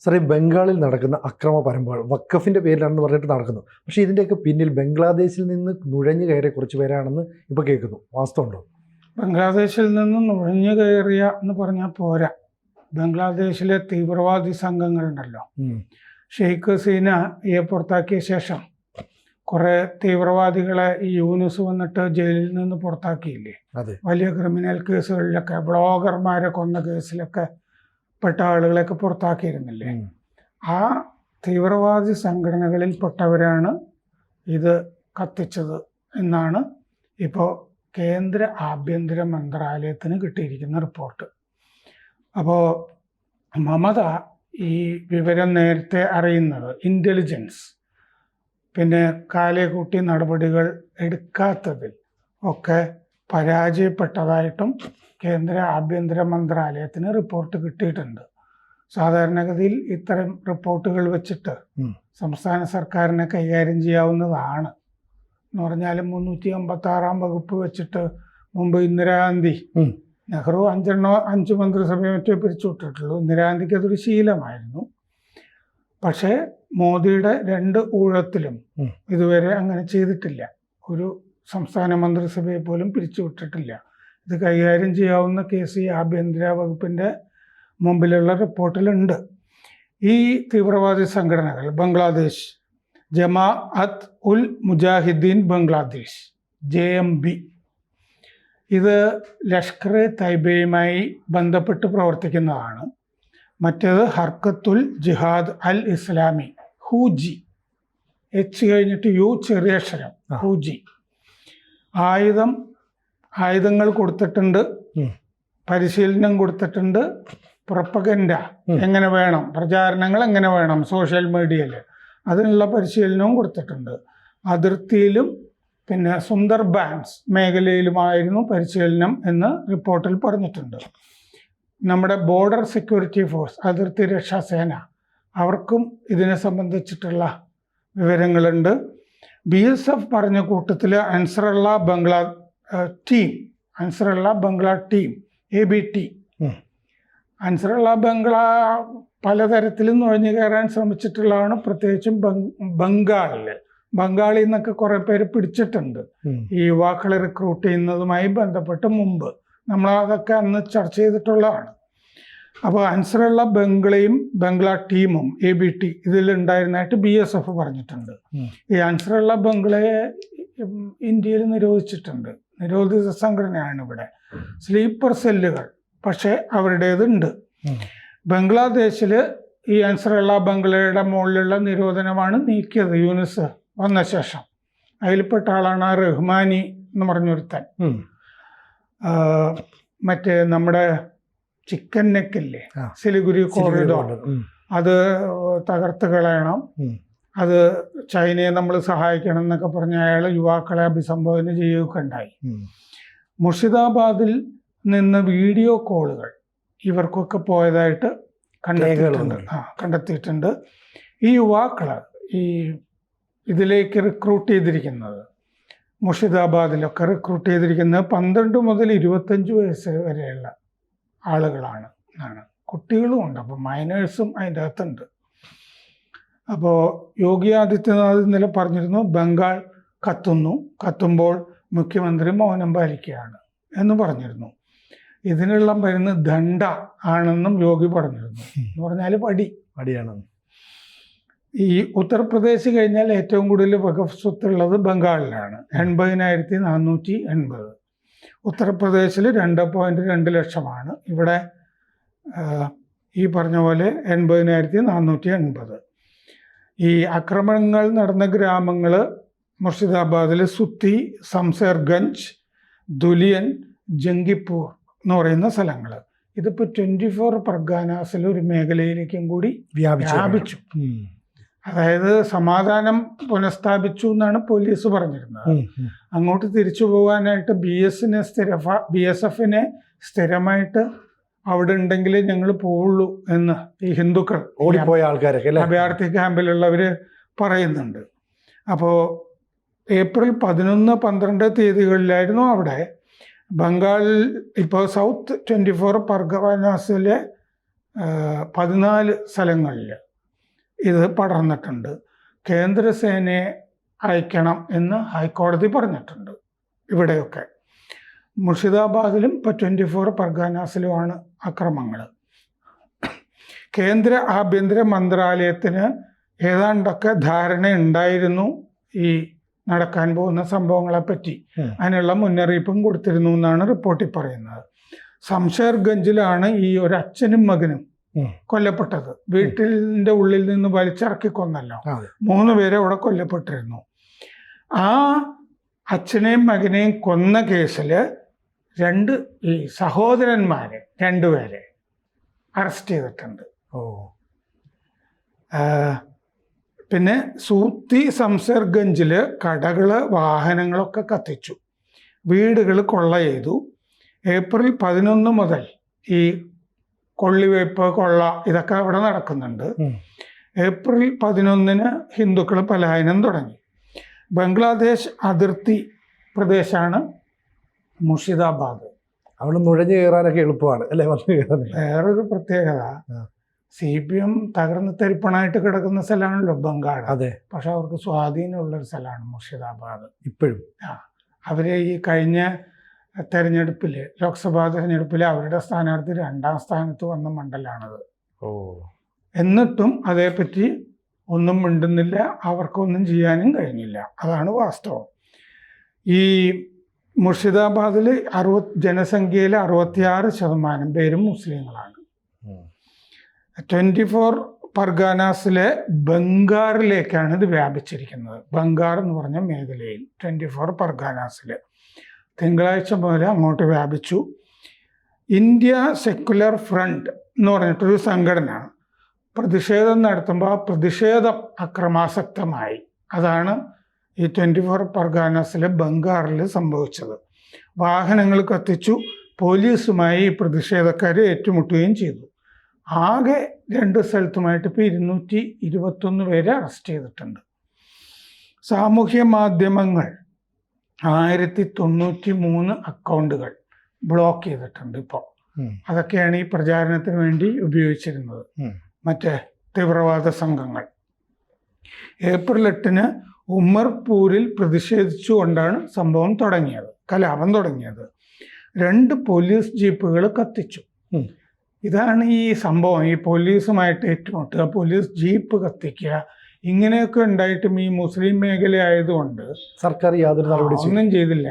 സാറേ, ബംഗാളിൽ നടക്കുന്ന അക്രമ പരമ്പരകൾ വഖഫിൻ്റെ പേരിലാണെന്ന് പറഞ്ഞിട്ട് നടക്കുന്നു. പക്ഷേ ഇതിൻ്റെയൊക്കെ പിന്നിൽ ബംഗ്ലാദേശിൽ നിന്ന് നുഴഞ്ഞു കയറിയ കുറച്ച് പേരാണെന്ന് ഇപ്പോൾ കേൾക്കുന്നു. വാസ്തവമുണ്ടോ? ബംഗ്ലാദേശിൽ നിന്ന് നുഴഞ്ഞു കയറിയ എന്ന് പറഞ്ഞാൽ പോരാ. ബംഗ്ലാദേശിലെ തീവ്രവാദി സംഘങ്ങളുണ്ടല്ലോ, ഷെയ്ഖ് ഹസീനയെ പുറത്താക്കിയ ശേഷം കുറേ തീവ്രവാദികളെ ഈ യൂനുസ് വന്നിട്ട് ജയിലിൽ നിന്ന് പുറത്താക്കിയില്ലേ? വലിയ ക്രിമിനൽ കേസുകളിലൊക്കെ, ബ്ലോഗർമാരെ കൊന്ന കേസിലൊക്കെ പെട്ട ആളുകളെയൊക്കെ പുറത്താക്കിയിരുന്നില്ലേ? ആ തീവ്രവാദി സംഘടനകളിൽ പെട്ടവരാണ് ഇത് കത്തിച്ചത് എന്നാണ് ഇപ്പോൾ കേന്ദ്ര ആഭ്യന്തര മന്ത്രാലയത്തിന് കിട്ടിയിരിക്കുന്ന റിപ്പോർട്ട്. അപ്പോൾ മമത ഈ വിവരം നേരത്തെ അറിയുന്നത്, ഇൻ്റലിജൻസ് പിന്നെ കാലേക്കൂട്ടി നടപടികൾ എടുക്കാത്തതിൽ ഒക്കെ പരാജയപ്പെട്ടതായിട്ടും കേന്ദ്ര ആഭ്യന്തര മന്ത്രാലയത്തിന് റിപ്പോർട്ട് കിട്ടിയിട്ടുണ്ട്. സാധാരണഗതിയിൽ ഇത്തരം റിപ്പോർട്ടുകൾ വെച്ചിട്ട് സംസ്ഥാന സർക്കാരിനെ കൈകാര്യം ചെയ്യാവുന്നതാണ്. എന്ന് പറഞ്ഞാൽ 356 വകുപ്പ് വെച്ചിട്ട് മുമ്പ് ഇന്ദിരാഗാന്ധി, നെഹ്റു 5 മന്ത്രിസഭയെ മറ്റേ പിരിച്ചുവിട്ടിട്ടുള്ളൂ. ഇന്ദിരാഗാന്ധിക്ക് അതൊരു ശീലമായിരുന്നു. പക്ഷേ മോദിയുടെ 2 ഊഴത്തിലും ഇതുവരെ അങ്ങനെ ചെയ്തിട്ടില്ല. ഒരു സംസ്ഥാന മന്ത്രിസഭയെ പോലും പിരിച്ചുവിട്ടിട്ടില്ല. ഇത് കൈകാര്യം ചെയ്യാവുന്ന കേസ് ഈ ആഭ്യന്തര വകുപ്പിൻ്റെ മുമ്പിലുള്ള റിപ്പോർട്ടിലുണ്ട്. ഈ തീവ്രവാദി സംഘടനകൾ ബംഗ്ലാദേശ് ജമാഅത്ത് ഉൽ മുജാഹിദ്ദീൻ ബംഗ്ലാദേശ് JMB, ഇത് ലഷ്കർ എ തൈബയുമായി ബന്ധപ്പെട്ട് പ്രവർത്തിക്കുന്നതാണ്. മറ്റേത് ഹർക്കത്തുൽ ജിഹാദ് അൽ ഇസ്ലാമി, ഹൂജി, H കഴിഞ്ഞിട്ട് U ചെറിയ അക്ഷരം, ഹൂജി. ആയുധങ്ങൾ കൊടുത്തിട്ടുണ്ട്, പരിശീലനം കൊടുത്തിട്ടുണ്ട്, പ്രൊപ്പഗൻഡ എങ്ങനെ വേണം, പ്രചാരണങ്ങൾ എങ്ങനെ വേണം സോഷ്യൽ മീഡിയയിൽ, അതിനുള്ള പരിശീലനവും കൊടുത്തിട്ടുണ്ട്. അതിർത്തിയിലും പിന്നെ സുന്ദർബാൻസ് മേഖലയിലുമായിരുന്നു പരിശീലനം എന്ന് റിപ്പോർട്ടിൽ പറഞ്ഞിട്ടുണ്ട്. നമ്മുടെ ബോർഡർ സെക്യൂരിറ്റി ഫോഴ്സ്, അതിർത്തി രക്ഷാ സേന, അവർക്കും ഇതിനെ സംബന്ധിച്ചിട്ടുള്ള വിവരങ്ങളുണ്ട്. BSF പറഞ്ഞ കൂട്ടത്തിൽ അൻസറുള്ള ബംഗ്ലാ ടീം ABT, അൻസറുള്ള ബംഗ്ലാ പലതരത്തിലും നുഴഞ്ഞു കയറാൻ ശ്രമിച്ചിട്ടുള്ളതാണ്. പ്രത്യേകിച്ചും ബംഗാളിൽ നിന്നൊക്കെ കുറേ പേര് പിടിച്ചിട്ടുണ്ട് ഈ യുവാക്കളെ റിക്രൂട്ട് ചെയ്യുന്നതുമായി ബന്ധപ്പെട്ട്. മുമ്പ് നമ്മളതൊക്കെ അന്ന് ചർച്ച ചെയ്തിട്ടുള്ളതാണ്. അപ്പോൾ അൻസറുള്ള ബംഗ്ലാ ടീമും ABT ഇതിലുണ്ടായിരുന്നതായിട്ട് BSF പറഞ്ഞിട്ടുണ്ട്. ഈ അൻസറുള്ള ബംഗ്ലയെ ഇന്ത്യയിൽ നിരോധിച്ചിട്ടുണ്ട്. നിരോധിത സംഘടനയാണ് ഇവിടെ. സ്ലീപ്പർ സെല്ലുകൾ പക്ഷേ അവരുടേതുണ്ട്. ബംഗ്ലാദേശിൽ ഈ അൻസറുള്ള ബംഗ്ലയുടെ മുകളിലുള്ള നിരോധനമാണ് നീക്കിയത് യൂനുസ് വന്ന ശേഷം. അതിൽപ്പെട്ട ആളാണ് ആ റഹ്മാനി എന്ന് പറഞ്ഞൊരുത്തൻ. മറ്റേ നമ്മുടെ ചിക്കൻ നെക്കില്ലേ, സിലിഗുരി കോറിഡോർ, അത് തകർത്ത് കളയണം, അത് ചൈനയെ നമ്മൾ സഹായിക്കണം എന്നൊക്കെ പറഞ്ഞ അയാൾ യുവാക്കളെ അഭിസംബോധന ചെയ്യുകയൊക്കെ ഉണ്ടായി. മുർഷിദാബാദിൽ നിന്ന് വീഡിയോ കോളുകൾ ഇവർക്കൊക്കെ പോയതായിട്ട് കണ്ടെത്തിയിട്ടുണ്ട്. ഈ യുവാക്കൾ ഈ ഇതിലേക്ക് റിക്രൂട്ട് ചെയ്തിരിക്കുന്നത്, മുർഷിദാബാദിലൊക്കെ റിക്രൂട്ട് ചെയ്തിരിക്കുന്നത് 12 മുതൽ 25 വയസ്സ് വരെയുള്ള ആളുകളാണ് എന്നാണ്. കുട്ടികളും ഉണ്ട്, അപ്പോൾ മൈനേഴ്സും അതിൻ്റെ അകത്തുണ്ട്. അപ്പോൾ യോഗി ആദിത്യനാഥ് ഇന്നലെ പറഞ്ഞിരുന്നു, ബംഗാൾ കത്തുമ്പോൾ മുഖ്യമന്ത്രി മൗനം പാലിക്കുകയാണ് എന്ന് പറഞ്ഞിരുന്നു. ഇതിനുള്ള മരുന്ന് ദണ്ഡ ആണെന്നും യോഗി പറഞ്ഞിരുന്നു. എന്ന് പറഞ്ഞാൽ പടിയാണ്. ഈ ഉത്തർപ്രദേശ് കഴിഞ്ഞാൽ ഏറ്റവും കൂടുതൽ വഖഫ് സ്വത്തുള്ളത് ബംഗാളിലാണ്, 80,480. ഉത്തർപ്രദേശിൽ 2.2 ലക്ഷമാണ്. ഇവിടെ ഈ പറഞ്ഞ പോലെ 80,480. ഈ ആക്രമണങ്ങൾ നടന്ന ഗ്രാമങ്ങൾ മുർഷിദാബാദിൽ സുത്തി, സംസേർഗഞ്ച്, ദുലിയൻ, ജംഗിപ്പൂർ എന്ന് പറയുന്ന സ്ഥലങ്ങൾ. ഇതിപ്പോൾ 24 പർഗാനാസിൽ ഒരു മേഖലയിലേക്കും കൂടി വ്യാപിച്ചു. അതായത് സമാധാനം പുനഃസ്ഥാപിച്ചു എന്നാണ് പോലീസ് പറഞ്ഞിരുന്നത്. അങ്ങോട്ട് തിരിച്ചു പോകാനായിട്ട് BSFനെ സ്ഥിരമായിട്ട് അവിടെ ഉണ്ടെങ്കിൽ ഞങ്ങൾ പോവുള്ളൂ എന്ന് ഈ ഹിന്ദുക്കൾ, ഓടിപ്പോയ ആൾക്കാരൊക്കെ, അഭയാർത്ഥി ക്യാമ്പിലുള്ളവർ പറയുന്നുണ്ട്. അപ്പോൾ ഏപ്രിൽ 11, 12 തീയതികളിലായിരുന്നു അവിടെ ബംഗാളിൽ ഇപ്പോൾ സൗത്ത് 24 പർഗനാസിലെ 14 സ്ഥലങ്ങളിൽ ഇത് പടർന്നിട്ടുണ്ട്. കേന്ദ്രസേനയെ അയക്കണം എന്ന് ഹൈക്കോടതി പറഞ്ഞിട്ടുണ്ട്. ഇവിടെയൊക്കെ മുർഷിദാബാദിലും ഇപ്പോൾ 24 പർഗാനാസിലുമാണ് അക്രമങ്ങൾ. കേന്ദ്ര ആഭ്യന്തര മന്ത്രാലയത്തിന് ഏതാണ്ടൊക്കെ ധാരണ ഉണ്ടായിരുന്നു ഈ നടക്കാൻ പോകുന്ന സംഭവങ്ങളെപ്പറ്റി. അതിനുള്ള മുന്നറിയിപ്പും കൊടുത്തിരുന്നു എന്നാണ് റിപ്പോർട്ടിൽ പറയുന്നത്. ശംഷേർഗഞ്ചിലാണ് ഈ ഒരു അച്ഛനും മകനും കൊല്ലപ്പെട്ടത്. വീട്ടിൻ്റെ ഉള്ളിൽ നിന്ന് വലിച്ചിറക്കി കൊന്നല്ലോ. 3 പേരെ അവിടെ കൊല്ലപ്പെട്ടിരുന്നു. ആ അച്ഛനെയും മകനെയും കൊന്ന കേസിൽ ഈ സഹോദരന്മാരെ 2 പേരെ അറസ്റ്റ് ചെയ്തിട്ടുണ്ട്. പിന്നെ സൂത്തി ശംഷേർഗഞ്ചിൽ കടകൾ വാഹനങ്ങളൊക്കെ കത്തിച്ചു, വീടുകൾ കൊള്ള ചെയ്തു. ഏപ്രിൽ 11 മുതൽ ഈ കൊള്ളിവയ്പ് കൊള്ള ഇതൊക്കെ അവിടെ നടക്കുന്നുണ്ട്. ഏപ്രിൽ 11 ഹിന്ദുക്കൾ പലായനം തുടങ്ങി. ബംഗ്ലാദേശ് അതിർത്തി പ്രദേശമാണ് മുർഷിദാബാദ്. അവിടെ നുഴഞ്ഞു കയറാനൊക്കെ എളുപ്പമാണ് അല്ലേ? വേറൊരു പ്രത്യേകത, CPM തകർന്ന് തരിപ്പണായിട്ട് കിടക്കുന്ന സ്ഥലമാണല്ലോ ബംഗാൾ. അതെ. പക്ഷെ അവർക്ക് സ്വാധീനമുള്ളൊരു സ്ഥലമാണ് മുർഷിദാബാദ് ഇപ്പോഴും. അവരെ ഈ കഴിഞ്ഞ തെരഞ്ഞെടുപ്പിൽ, ലോക്സഭാ തെരഞ്ഞെടുപ്പിൽ അവരുടെ സ്ഥാനാർത്ഥി 2ാം സ്ഥാനത്ത് വന്ന മണ്ഡലമാണത്. എന്നിട്ടും അതേപ്പറ്റി ഒന്നും മിണ്ടുന്നില്ല, അവർക്കൊന്നും ചെയ്യാനും കഴിഞ്ഞില്ല. അതാണ് വാസ്തവം. ഈ മുർഷിദാബാദിൽ ജനസംഖ്യയിൽ 66% പേരും മുസ്ലിങ്ങളാണ്. 24 പർഗാനാസിലെ ബംഗാറിലേക്കാണ് ഇത് വ്യാപിച്ചിരിക്കുന്നത്. ബംഗാർ എന്ന് പറഞ്ഞ മേഖലയിൽ 24 പർഗാനാസിൽ തിങ്കളാഴ്ച മുതൽ അങ്ങോട്ട് വ്യാപിച്ചു. ഇന്ത്യ സെക്യുലർ ഫ്രണ്ട് എന്ന് പറഞ്ഞിട്ടൊരു സംഘടന പ്രതിഷേധം നടത്തുമ്പോൾ ആ പ്രതിഷേധം അക്രമാസക്തമായി. അതാണ് ഈ 24 പർഗാനാസിലെ ബംഗാറിൽ സംഭവിച്ചത്. വാഹനങ്ങൾ കത്തിച്ചു, പോലീസുമായി പ്രതിഷേധക്കാർ ഏറ്റുമുട്ടുകയും ചെയ്തു. ആകെ 2 സ്ഥലത്തുമായിട്ട് ഇപ്പോൾ 221 പേരെ അറസ്റ്റ് ചെയ്തിട്ടുണ്ട്. സാമൂഹ്യ മാധ്യമങ്ങൾ 1093 അക്കൗണ്ടുകൾ ബ്ലോക്ക് ചെയ്തിട്ടുണ്ട് ഇപ്പോൾ. അതൊക്കെയാണ് ഈ പ്രചാരണത്തിന് വേണ്ടി ഉപയോഗിച്ചിരുന്നത് മറ്റേ തീവ്രവാദ സംഘങ്ങൾ. ഏപ്രിൽ 8 ഉമ്മർപൂരിൽ പ്രതിഷേധിച്ചുകൊണ്ടാണ് സംഭവം തുടങ്ങിയത്, കലാപം തുടങ്ങിയത്. 2 പോലീസ് ജീപ്പുകൾ കത്തിച്ചു. ഇതാണ് ഈ സംഭവം. ഈ പോലീസുമായിട്ട് ഏറ്റുമുട്ടുക, പോലീസ് ജീപ്പ് കത്തിക്കുക, ഇങ്ങനെയൊക്കെ ഉണ്ടായിട്ടും ഈ മുസ്ലിം മേഖല ആയതുകൊണ്ട് സർക്കാർ യാതൊരു നടപടി ഒന്നും ചെയ്തില്ല.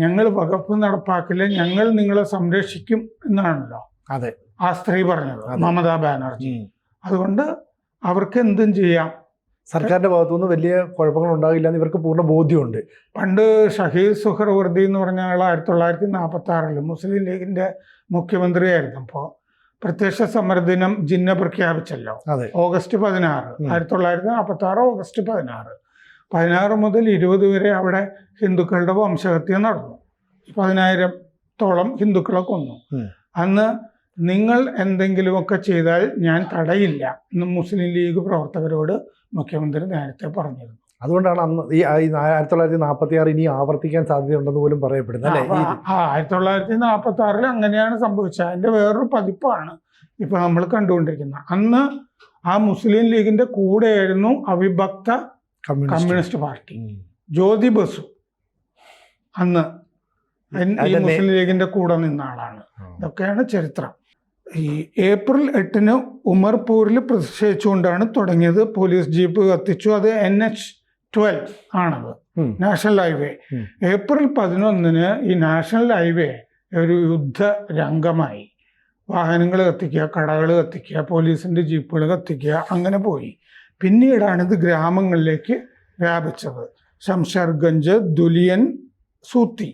ഞങ്ങൾ വകുപ്പ് നടപ്പാക്കില്ല, ഞങ്ങൾ നിങ്ങളെ സംരക്ഷിക്കും എന്നാണല്ലോ അതെ ആ സ്ത്രീ പറഞ്ഞത്, മമതാ ബാനർജി. അതുകൊണ്ട് അവർക്ക് എന്തും ചെയ്യാം, സർക്കാരിന്റെ ഭാഗത്തുനിന്ന് വലിയ കുഴപ്പങ്ങൾ ഉണ്ടാകില്ല എന്ന് ഇവർക്ക് പൂർണ്ണ ബോധ്യമുണ്ട്. പണ്ട് ഷഹീദ് സുഹ്റവർദി എന്ന് പറഞ്ഞ ആൾ 1946 മുസ്ലിം ലീഗിന്റെ മുഖ്യമന്ത്രിയായിരുന്നു. അപ്പോൾ പ്രത്യക്ഷ സമരദിനം ജിന്ന പ്രഖ്യാപിച്ചല്ലോ, ഓഗസ്റ്റ് 16, 1946 ഓഗസ്റ്റ് 16 മുതൽ 20 വരെ അവിടെ ഹിന്ദുക്കളുടെ വംശഹത്യ നടന്നു. 10,000-ഓളം ഹിന്ദുക്കളെ കൊന്നു. അന്ന് നിങ്ങൾ എന്തെങ്കിലുമൊക്കെ ചെയ്താൽ ഞാൻ തടയില്ല എന്ന് മുസ്ലിം ലീഗ് പ്രവർത്തകരോട് മുഖ്യമന്ത്രി നേരത്തെ പറഞ്ഞിരുന്നു. അതുകൊണ്ടാണ് അന്ന് ഈ 1946 ഇനി ആവർത്തിക്കാൻ സാധ്യതയുണ്ടെന്ന് പോലും പറയപ്പെടുന്നത് അല്ലേ? 1946 അങ്ങനെയാണ് സംഭവിച്ചത്. അതിന്റെ വേറൊരു പതിപ്പാണ് ഇപ്പൊ നമ്മൾ കണ്ടുകൊണ്ടിരിക്കുന്നത്. അന്ന് ആ മുസ്ലിം ലീഗിന്റെ കൂടെയായിരുന്നു അവിഭക്ത കമ്മ്യൂണിസ്റ്റ് പാർട്ടി. ജ്യോതി ബസു അന്ന് ഈ മുസ്ലിം ലീഗിന്റെ കൂടെ നിന്ന ആളാണ്. ഇതൊക്കെയാണ് ചരിത്രം. ഈ ഏപ്രിൽ 8 ഉമർപൂരിൽ പ്രതിഷേധിച്ചുകൊണ്ടാണ് തുടങ്ങിയത്. പോലീസ് ജീപ്പ് കത്തിച്ചു. അത് NH-12 ആണത്, നാഷണൽ ഹൈവേ. ഏപ്രിൽ 11 ഈ നാഷണൽ ഹൈവേ ഒരു യുദ്ധ രംഗമായി. വാഹനങ്ങൾ കത്തിക്കുക, കടകൾ കത്തിക്കുക, പോലീസിൻ്റെ ജീപ്പുകൾ കത്തിക്കുക, അങ്ങനെ പോയി. പിന്നീടാണ് ഇത് ഗ്രാമങ്ങളിലേക്ക് വ്യാപിച്ചത്. ശംഷേർഗഞ്ച്, ദുലിയൻ, സൂത്തി.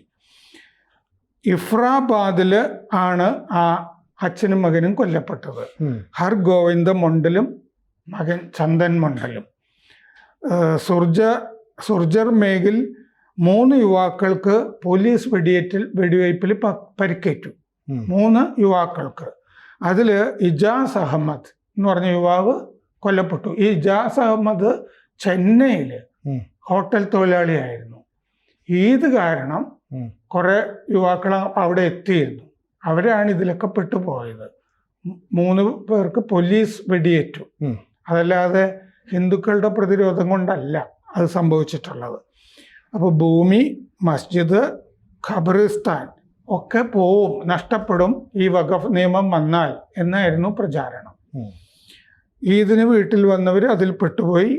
ഇഫ്രാബാദിൽ ആണ് ആ അച്ഛനും മകനും കൊല്ലപ്പെട്ടത്. ഹർഗോവിന്ദ മണ്ഡലും മകൻ ചന്ദൻ മണ്ഡലും. സുർജർ മേഖിൽ 3 യുവാക്കൾക്ക് പോലീസ് വെടിവയ്പിൽ പരിക്കേറ്റു. 3 യുവാക്കൾക്ക്. അതിൽ ഇജാസ് അഹമ്മദ് എന്ന് പറഞ്ഞ യുവാവ് കൊല്ലപ്പെട്ടു. ഈ ഇജാസ് അഹമ്മദ് ചെന്നൈയിൽ ഹോട്ടൽ തൊഴിലാളിയായിരുന്നു. ഈദ് കാരണം കുറെ യുവാക്കൾ അവിടെ എത്തിയിരുന്നു. അവരാണ് ഇതിലൊക്കെ പെട്ടുപോയത്. 3 പേർക്ക് പോലീസ് വെടിയേറ്റു. ഉം. അതല്ലാതെ ഹിന്ദുക്കളുടെ പ്രതിരോധം കൊണ്ടല്ല അത് സംഭവിച്ചിട്ടുള്ളത്. അപ്പോൾ ഭൂമി, മസ്ജിദ്, ഖബറിസ്ഥാൻ ഒക്കെ പോവും, നഷ്ടപ്പെടും ഈ വഖഫ് നിയമം വന്നാൽ എന്നായിരുന്നു പ്രചാരണം. ഈദിന് വീട്ടിൽ വന്നവർ അതിൽ പെട്ടുപോയി.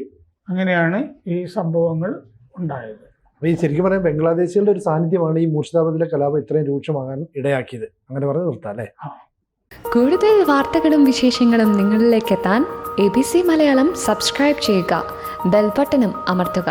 അങ്ങനെയാണ് ഈ സംഭവങ്ങൾ ഉണ്ടായത്. അപ്പോൾ ഈ ശരിക്കും പറയാൻ ബംഗ്ലാദേശികളുടെ ഒരു സാന്നിധ്യമാണ് ഈ മൂർഷിദാബാദിലെ കലാപം ഇത്രയും രൂക്ഷമാകാൻ ഇടയാക്കിയത്. അങ്ങനെ പറഞ്ഞ് നിർത്താം അല്ലേ? കൂടുതൽ വാർത്തകളും വിശേഷങ്ങളും നിങ്ങളിലേക്ക് എത്താൻ ABC മലയാളം സബ്സ്ക്രൈബ് ചെയ്യുക, ബെൽബട്ടനും അമർത്തുക.